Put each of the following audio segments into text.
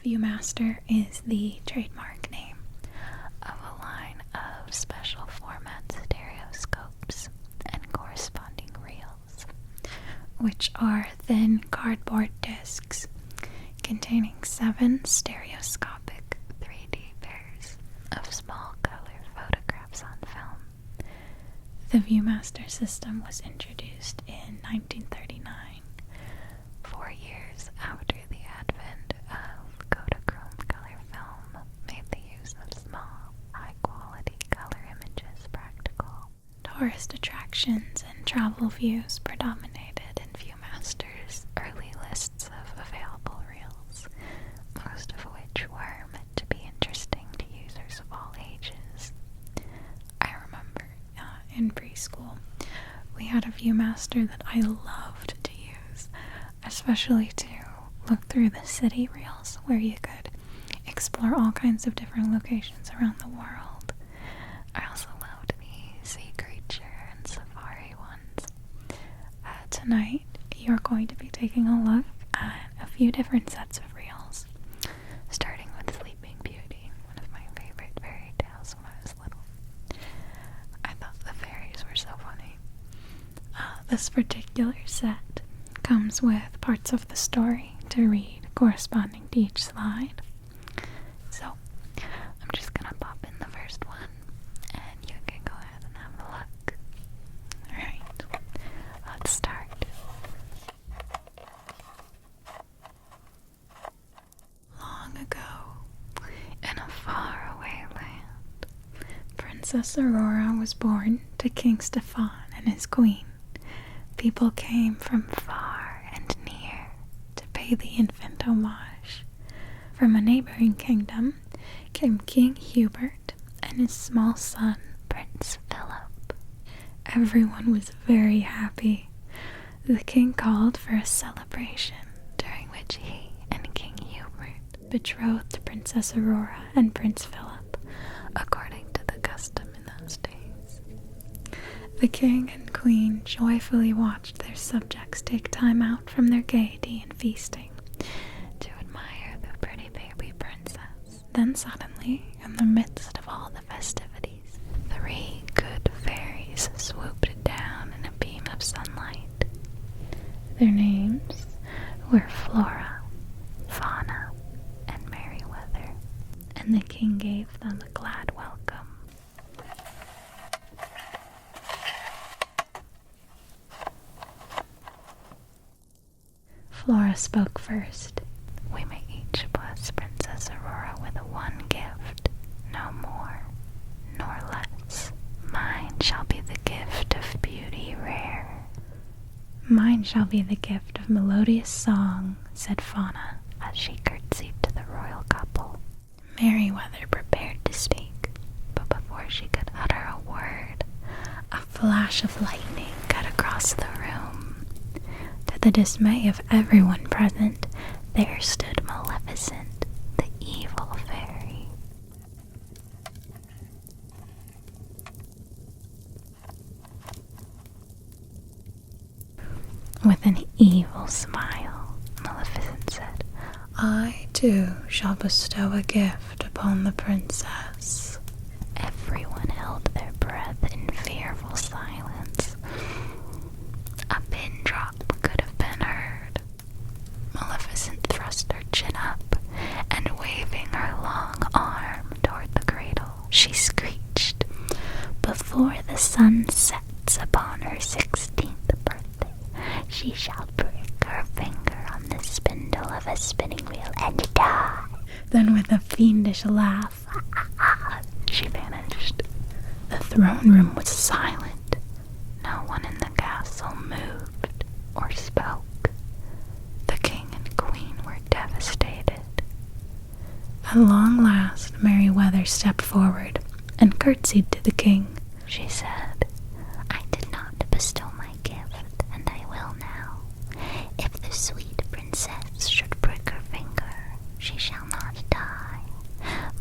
Viewmaster is the trademark name of a line of special format stereoscopes and corresponding reels, which are thin cardboard discs containing 7 stereoscopic 3D pairs of small color photographs on film. The Viewmaster system was introduced in 1939, 4 years after the advent of Kodachrome color film made the use of small, high-quality color images practical. Tourist attractions and travel views predominated in Viewmaster's early lists of available reels, most of which were meant to be interesting to users of all ages. I remember in preschool, we had a Viewmaster that I loved to use, especially to look through the city reels where you could explore all kinds of different locations around the world. I also loved the sea creature and safari ones. Tonight, you're going to be taking a look at a few different sets of reels, starting with Sleeping Beauty, one of my favorite fairy tales when I was little. I thought the fairies were so funny. This particular set comes with parts of the story to read corresponding to each slide. So, I'm just gonna pop in the first one, and you can go ahead and have a look. Alright, let's start. Long ago, in a faraway land, Princess Aurora was born to King Stefan and his queen. People came from far and near to pay the infant homage. From a neighboring kingdom came King Hubert and his small son, Prince Phillip. Everyone was very happy. The king called for a celebration, during which he and King Hubert betrothed Princess Aurora and Prince Phillip, according to the custom in those days. The king and queen joyfully watched their subjects take time out from their gaiety and feasting to admire the pretty baby princess. Then suddenly, in the midst of all the festivities, 3 good fairies swooped down in a beam of sunlight. Their names were Flora, Fauna, and Merryweather, and the king gave them a glad welcome. Flora spoke first. We may each bless Princess Aurora with one gift, no more nor less. Mine shall be the gift of beauty rare. Mine shall be the gift of melodious song, said Fauna, as she curtsied to the royal couple. Merryweather prepared to speak, but before she could utter a word, a flash of lightning cut across the room. To the dismay of everyone present, there stood Maleficent, the evil fairy. With an evil smile, Maleficent said, I too shall bestow a gift upon the princess. Everyone held their breath in fearful silence. A pin drop could have been heard. Maleficent thrust her chin up, and waving her long arm toward the cradle, she screeched, Before the sun sets upon her 16th birthday, she shall prick her finger on the spindle of a spinning wheel and die. Then with a fiendish laugh, she vanished. The throne room was silent. No one in the castle moved or spoke. The king and queen were devastated. At long last, Merryweather stepped forward and curtsied to the king. She said, I did not bestow my gift, and I will now. If the sweet princess should prick her finger, she shall not die.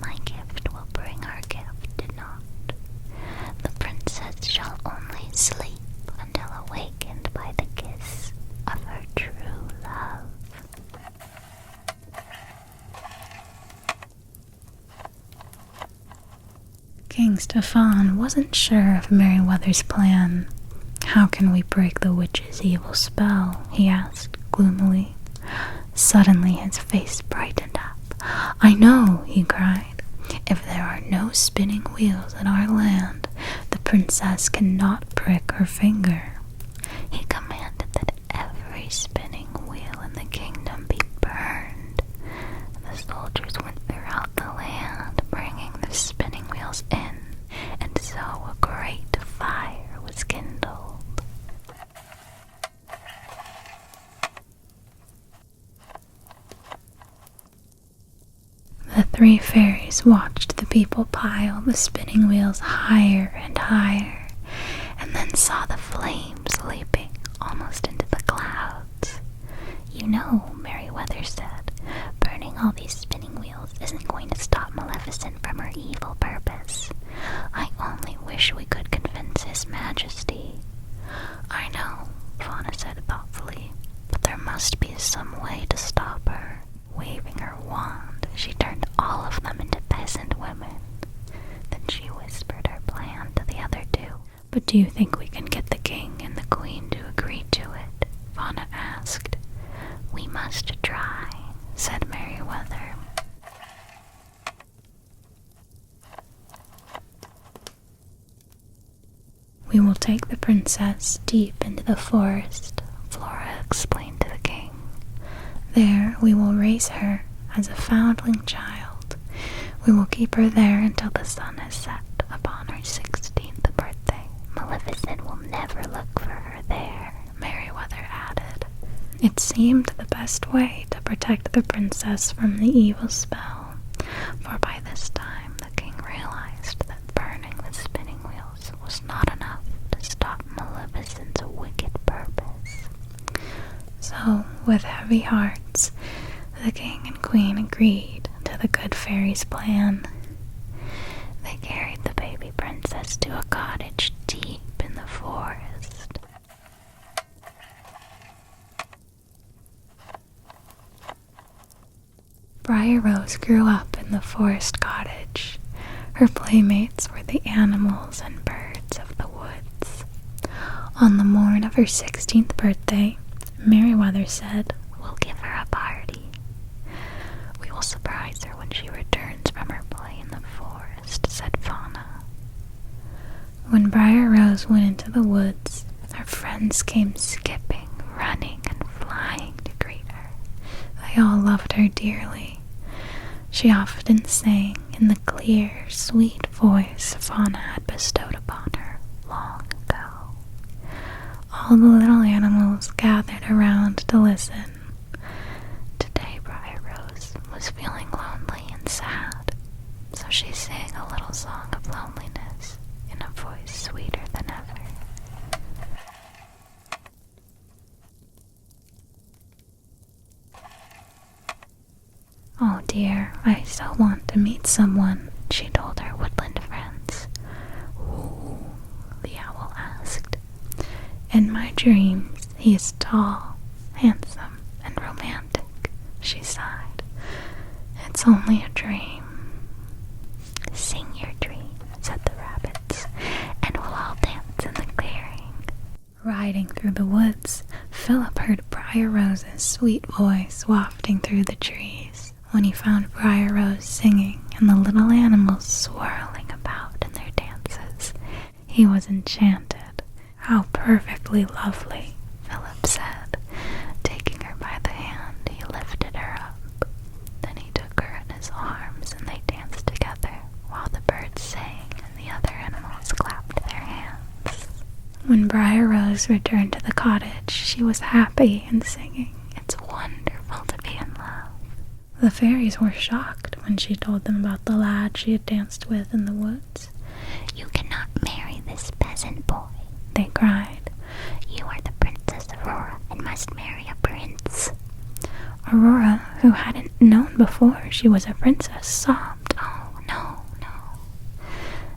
My gift will bring her gift not. The princess shall only sleep until awakened by the kiss of her true love. King Stefan wasn't sure of Merryweather's plan. "How can we break the witch's evil spell?" he asked gloomily. Suddenly his face brightened up. "I know," he cried. "If there are no spinning wheels in our land, the princess cannot prick her finger." He commanded that every spinning wheel in the kingdom be burned. The soldiers went throughout the land, bringing the spinning wheels in, and so a great fire was kindled. The three fairies watched the people pile the spinning wheels higher and higher, and then saw the flames leaping almost into the clouds. "You know," Merryweather said, "burning all these spinning wheels isn't going to stop Maleficent from her evil purpose. I only wish we could convince His Majesty." "I know," Fauna said thoughtfully, "but there must be some way to stop her." Waving her wand, she turned all of them into peasant women. Then she whispered her plan to the other two. "But do you think we can get the king and the queen to agree to it?" Fauna asked. "We must try," said Merryweather. "We will take the princess deep into the forest," Flora explained to the king. "There we will raise her as a foundling child. We will keep her there until the sun has set upon her 16th birthday. Maleficent will never look for her there," Merryweather added. It seemed the best way to protect the princess from the evil spell, for by this time the king realized that burning the spinning wheels was not enough to stop Maleficent's wicked purpose. So, with heavy hearts, the king and queen agreed to the good fairy's plan. They carried the baby princess to a cottage deep in the forest. Briar Rose grew up in the forest cottage. Her playmates were the animals and birds of the woods. On the morn of her 16th birthday, Merryweather said, "We'll give her a party. We will surprise her when she returns from her play in the forest," said Fauna. When Briar Rose went into the woods, her friends came skipping, running, and flying to greet her. They all loved her dearly. She often sang in the clear, sweet voice Fauna had bestowed upon her long ago. All the little animals gathered around to listen. Today Briar Rose was feeling lonely and sad, so she sang a little song of loneliness in a voice sweeter than ever. "Oh dear, I so want to meet someone," she told her woodland friends. "Who?" the owl asked. "In my dreams, he is tall, handsome, and romantic," she sighed. "It's only a dream." "Sing your dream," said the rabbits, "and we'll all dance in the clearing." Riding through the woods, Phillip heard Briar Rose's sweet voice wafting through the trees. When he found Briar Rose singing and the little animals swirling about in their dances, he was enchanted. "How perfectly lovely," Phillip said. Taking her by the hand, he lifted her up. Then he took her in his arms and they danced together while the birds sang and the other animals clapped their hands. When Briar Rose returned to the cottage, she was happy and singing, "It's wonderful to be in love." The fairies were shocked when she told them about the lad she had danced with in the woods. "You cannot marry this peasant boy," they cried. "You are the Princess Aurora and must marry a prince." Aurora, who hadn't known before she was a princess, sobbed, "Oh, no, no."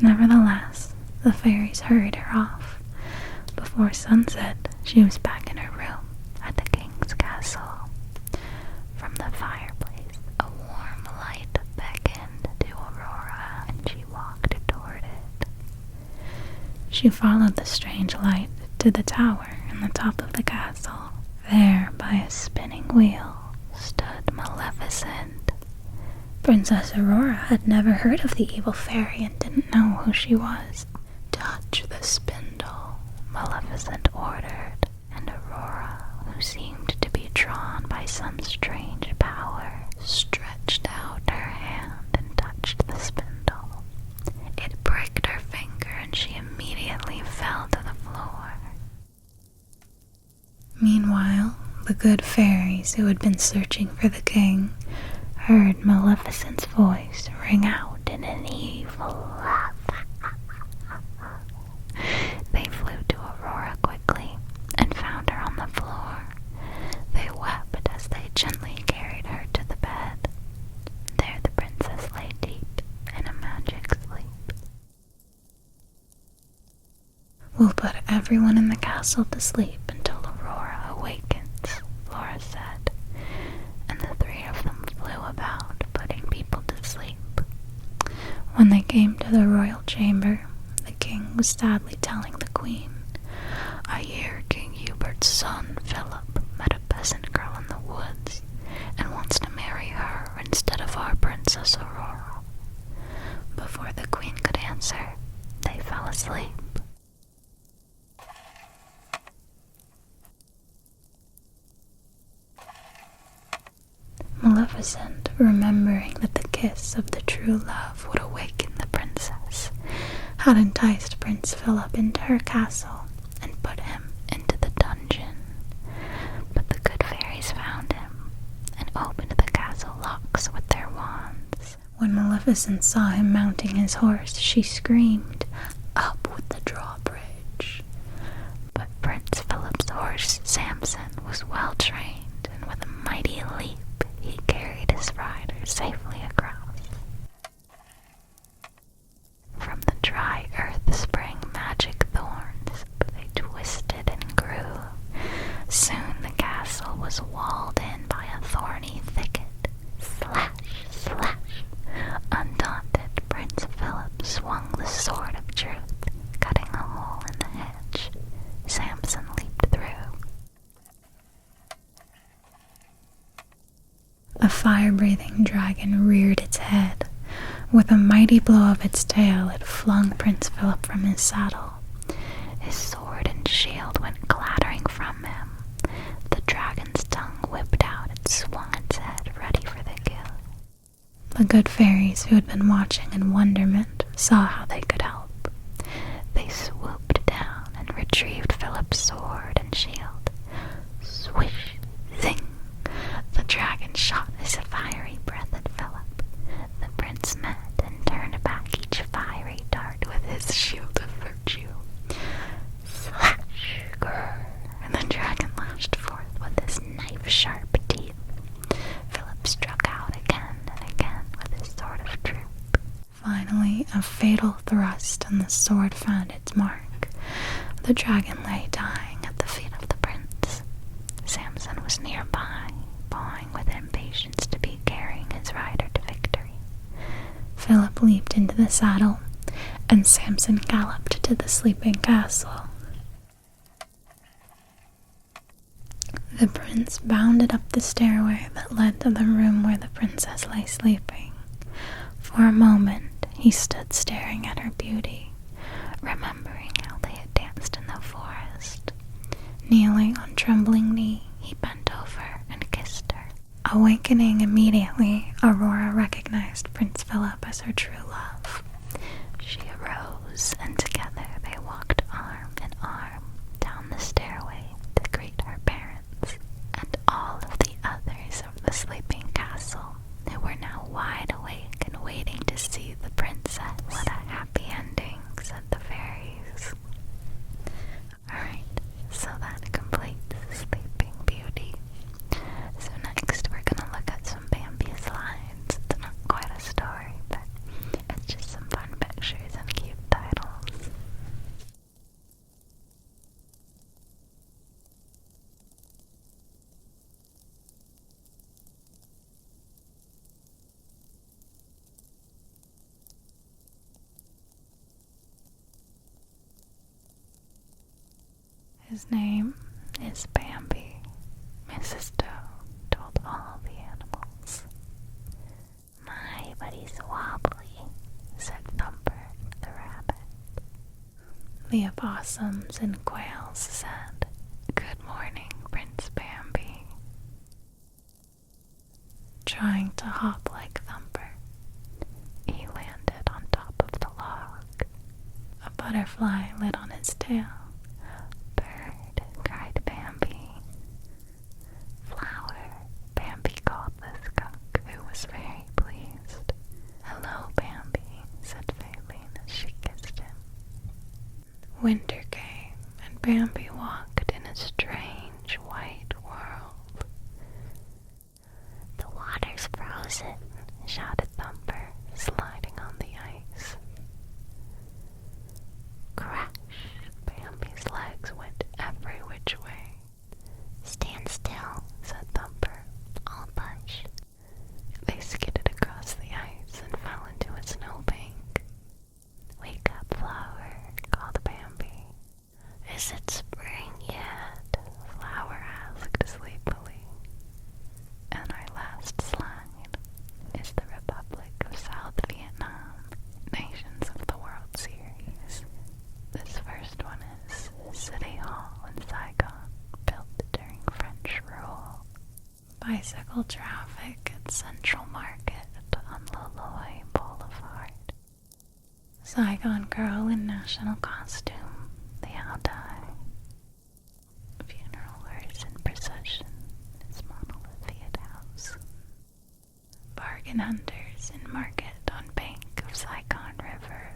Nevertheless, the fairies hurried her off. Before sunset, she was back in her room at the king's castle. From the fireplace, a warm light beckoned to Aurora, and she walked toward she followed the strange light to the tower in the top of the castle. There, by a spinning wheel, stood Maleficent. Princess Aurora had never heard of the evil fairy and didn't know who she was. "Touch the spindle," Maleficent ordered, and Aurora, who seemed to be drawn by some strange power, stretched out her hand and touched the spindle. It pricked her finger and she immediately fell to the floor. Meanwhile, the good fairies who had been searching for the king heard Maleficent's voice ring out in an evil laugh. They flew to Aurora quickly and found her on the floor. They wept as they gently carried her to the bed. There the princess lay deep in a magic sleep. "We'll put everyone in the castle to sleep until Aurora awakens," Laura said, and the three of them flew about putting people to sleep. When they came to the royal chamber, the king was sadly telling the queen, "I hear King Hubert's son, Phillip, met a peasant girl in the woods and wants to marry her instead of our Princess Aurora." Before the queen could answer, they fell asleep. Maleficent, remembering that the kiss of the true love would awaken the princess, had enticed Prince Phillip into her castle and put him into the dungeon. But the good fairies found him and opened the castle locks with their wands. When Maleficent saw him mounting his horse, she screamed, "Up with the drawbridge!" But Prince Philip's horse, Samson, was well trained, and with a mighty leap, he carried his rider safely across. From the dry earth sprang magic thorns, but they twisted and grew. Soon the castle was walled in by a thorny thicket. Slash, slash! Undaunted, Prince Philip swung the sword of truth, cutting a hole in the hedge. Samson leaped through. A fire-breathing dragon reared its head. With a mighty blow of its tail, it flung Prince Philip from his saddle. His sword and shield went clattering from him. The dragon's tongue whipped out and swung its head, ready for the kill. The good fairies who had been watching in wonderment saw how they could help. They swooped down and retrieved Philip's sword and shield. Swish! Zing! The dragon shot his fiery breath at Philip. The prince met and turned back each fiery dart with his shield of virtue. Slash! Grrr! And the dragon lashed forth with his knife-sharp teeth. Philip struck out again and again with his sword of truth. Finally, a fatal thrust, and the sword found its mark. The dragon lay dying at the feet of the prince. Samson was nearby, pawing with impatience to be carrying his rider to victory. Philip leaped into the saddle, and Samson galloped to the sleeping castle. The prince bounded up the stairway that led to the room where the princess lay sleeping. For a moment, he stood staring at her beauty, remembering how they had danced in the forest. Kneeling on trembling knee, he bent over and kissed her. Awakening immediately, Aurora recognized Prince Philip as her true love. She arose, and together they walked arm in arm down the stairway to greet her parents and all of the others of the sleeping castle, who were now wide awake and waiting to see the princess. What a happy ending, said the fairies. Alright, so that completes Sleeping Beauty. So next we're gonna look at some Bambi's lines. It's not quite a story, but it's just some fun pictures and cute titles. His name is Bambi, Mrs. Toad told all the animals. My, but he's wobbly, said Thumper the rabbit. The opossums and quails said, Good morning, Prince Bambi. Trying to hop like Thumper, he landed on top of the log. A butterfly lit on his tail. Bird, cried Bambi. Flower, Bambi called the skunk, who was very pleased. Hello, Bambi, said Faylene as she kissed him. Winter came, and Bambi walked in a strange white world. The water's frozen, shouted Thumper, sliding on the ice. Crash! Bambi's legs went every which way. Stand still, said Thumper. I'll push. They skidded across the ice and fell into a snowbank. Wake up, Flower, called Bambi. Is it spring yet? Flower asked sleepily. And our last slide is the Republic of South Vietnam, Nations of the World Series. This first one is City Hall in Saigon, built during French rule. Bicycle traffic at Central Market on Loloy Boulevard. Saigon girl in national costume, the Aldai. Funeral hearse in procession is Monolithic House. Bargain hunters in market on bank of Saigon River,